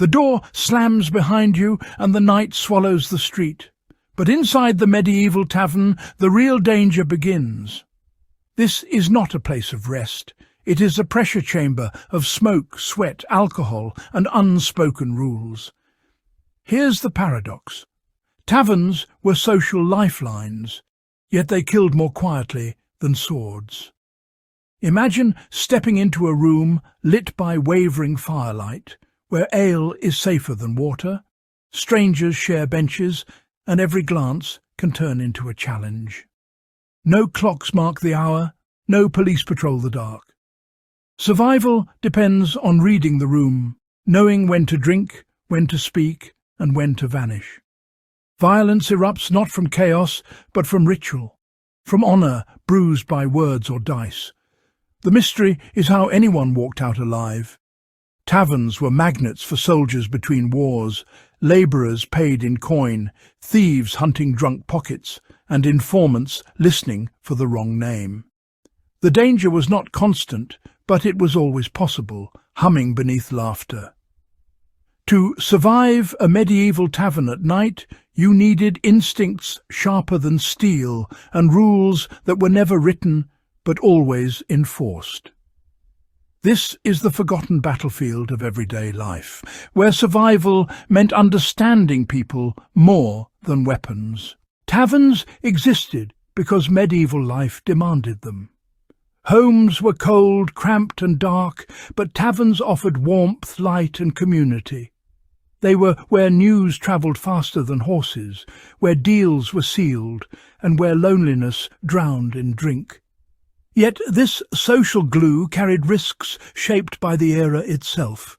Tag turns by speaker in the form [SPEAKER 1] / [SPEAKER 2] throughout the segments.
[SPEAKER 1] The door slams behind you and the night swallows the street. But inside the medieval tavern, the real danger begins. This is not a place of rest. It is a pressure chamber of smoke, sweat, alcohol, and unspoken rules. Here's the paradox. Taverns were social lifelines, yet they killed more quietly than swords. Imagine stepping into a room lit by wavering firelight, where ale is safer than water, strangers share benches, and every glance can turn into a challenge. No clocks mark the hour, no police patrol the dark. Survival depends on reading the room, knowing when to drink, when to speak, and when to vanish. Violence erupts not from chaos, but from ritual, from honour bruised by words or dice. The mystery is how anyone walked out alive. Taverns were magnets for soldiers between wars, labourers paid in coin, thieves hunting drunk pockets, and informants listening for the wrong name. The danger was not constant, but it was always possible, humming beneath laughter. To survive a medieval tavern at night, you needed instincts sharper than steel and rules that were never written but always enforced. This is the forgotten battlefield of everyday life, where survival meant understanding people more than weapons. Taverns existed because medieval life demanded them. Homes were cold, cramped and dark, but taverns offered warmth, light and community. They were where news travelled faster than horses, where deals were sealed, and where loneliness drowned in drink. Yet this social glue carried risks shaped by the era itself.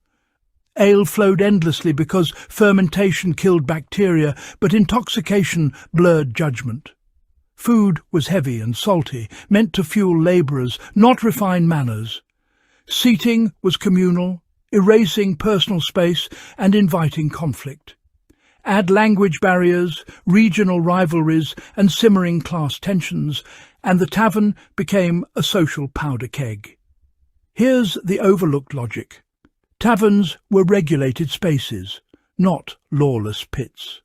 [SPEAKER 1] Ale flowed endlessly because fermentation killed bacteria, but intoxication blurred judgment. Food was heavy and salty, meant to fuel labourers, not refine manners. Seating was communal, erasing personal space and inviting conflict. Add language barriers, regional rivalries and simmering class tensions, and the tavern became a social powder keg. Here's the overlooked logic. Taverns were regulated spaces, not lawless pits.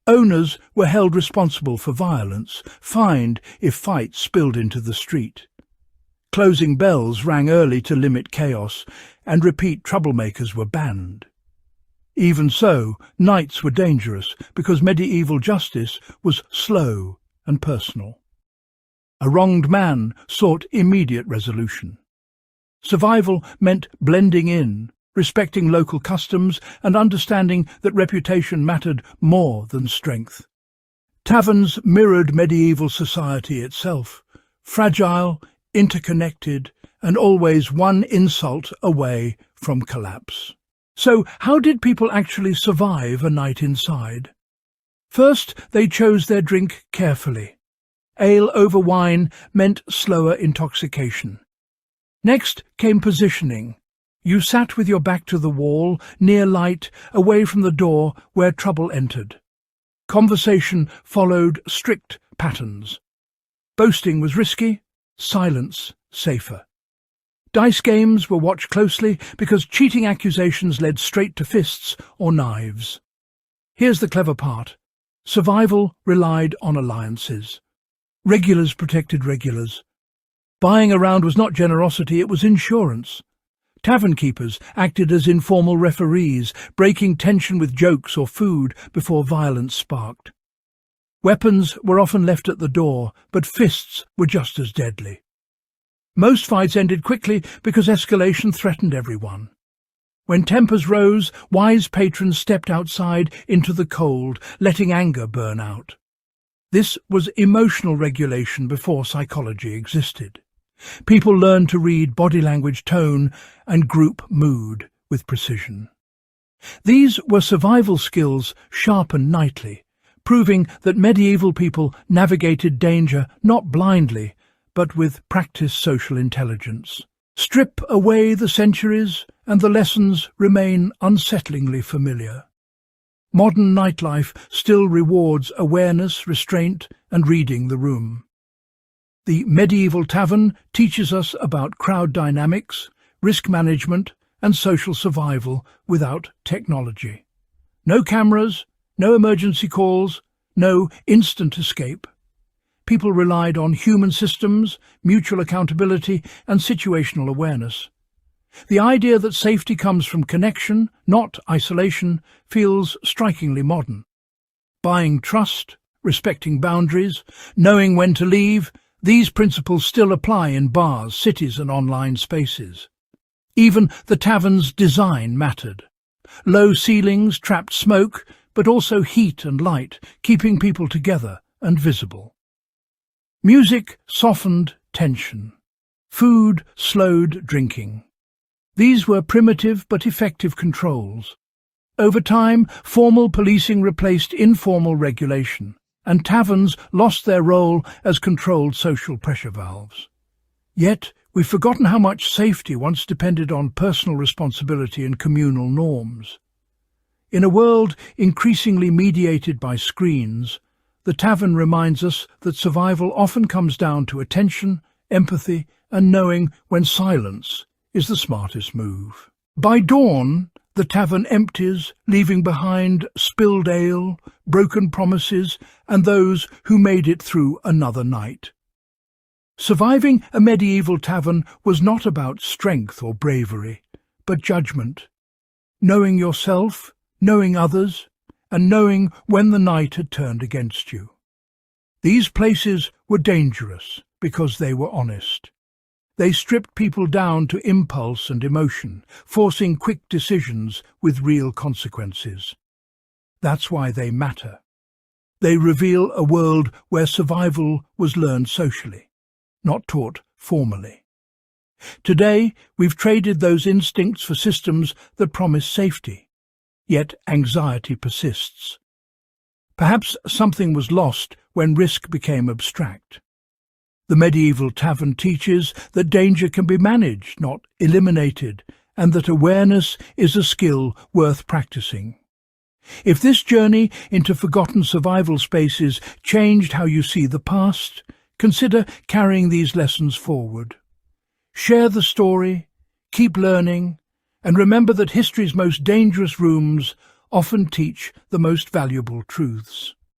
[SPEAKER 1] Owners were held responsible for violence, fined if fights spilled into the street. Closing bells rang early to limit chaos, and repeat troublemakers were banned. Even so, nights were dangerous because medieval justice was slow and personal. A wronged man sought immediate resolution. Survival meant blending in, respecting local customs and understanding that reputation mattered more than strength. Taverns mirrored medieval society itself, fragile, interconnected, and always one insult away from collapse. So how did people actually survive a night inside? First, they chose their drink carefully. Ale over wine meant slower intoxication. Next came positioning. You sat with your back to the wall, near light, away from the door where trouble entered. Conversation followed strict patterns. Boasting was risky, silence safer. Dice games were watched closely because cheating accusations led straight to fists or knives. Here's the clever part. Survival relied on alliances. Regulars protected regulars. Buying around was not generosity, it was insurance. Tavern keepers acted as informal referees, breaking tension with jokes or food before violence sparked. Weapons were often left at the door, but fists were just as deadly. Most fights ended quickly because escalation threatened everyone. When tempers rose, wise patrons stepped outside into the cold, letting anger burn out. This was emotional regulation before psychology existed. People learned to read body language, tone, and group mood with precision. These were survival skills sharpened nightly, proving that medieval people navigated danger not blindly, but with practiced social intelligence. Strip away the centuries, and the lessons remain unsettlingly familiar. Modern nightlife still rewards awareness, restraint, and reading the room. The medieval tavern teaches us about crowd dynamics, risk management, and social survival without technology. No cameras, no emergency calls, no instant escape. People relied on human systems, mutual accountability, and situational awareness. The idea that safety comes from connection, not isolation, feels strikingly modern. Buying trust, respecting boundaries, knowing when to leave, these principles still apply in bars, cities, and online spaces. Even the tavern's design mattered. Low ceilings trapped smoke, but also heat and light, keeping people together and visible. Music softened tension. Food slowed drinking. These were primitive but effective controls. Over time, formal policing replaced informal regulation, and taverns lost their role as controlled social pressure valves. Yet, we've forgotten how much safety once depended on personal responsibility and communal norms. In a world increasingly mediated by screens, the tavern reminds us that survival often comes down to attention, empathy, and knowing when silence is the smartest move. By dawn, the tavern empties, leaving behind spilled ale, broken promises, and those who made it through another night. Surviving a medieval tavern was not about strength or bravery, but judgment. Knowing yourself, knowing others, and knowing when the night had turned against you. These places were dangerous because they were honest. They stripped people down to impulse and emotion, forcing quick decisions with real consequences. That's why they matter. They reveal a world where survival was learned socially, not taught formally. Today, we've traded those instincts for systems that promise safety, yet anxiety persists. Perhaps something was lost when risk became abstract. The medieval tavern teaches that danger can be managed, not eliminated, and that awareness is a skill worth practicing. If this journey into forgotten survival spaces changed how you see the past, consider carrying these lessons forward. Share the story, keep learning, and remember that history's most dangerous rooms often teach the most valuable truths.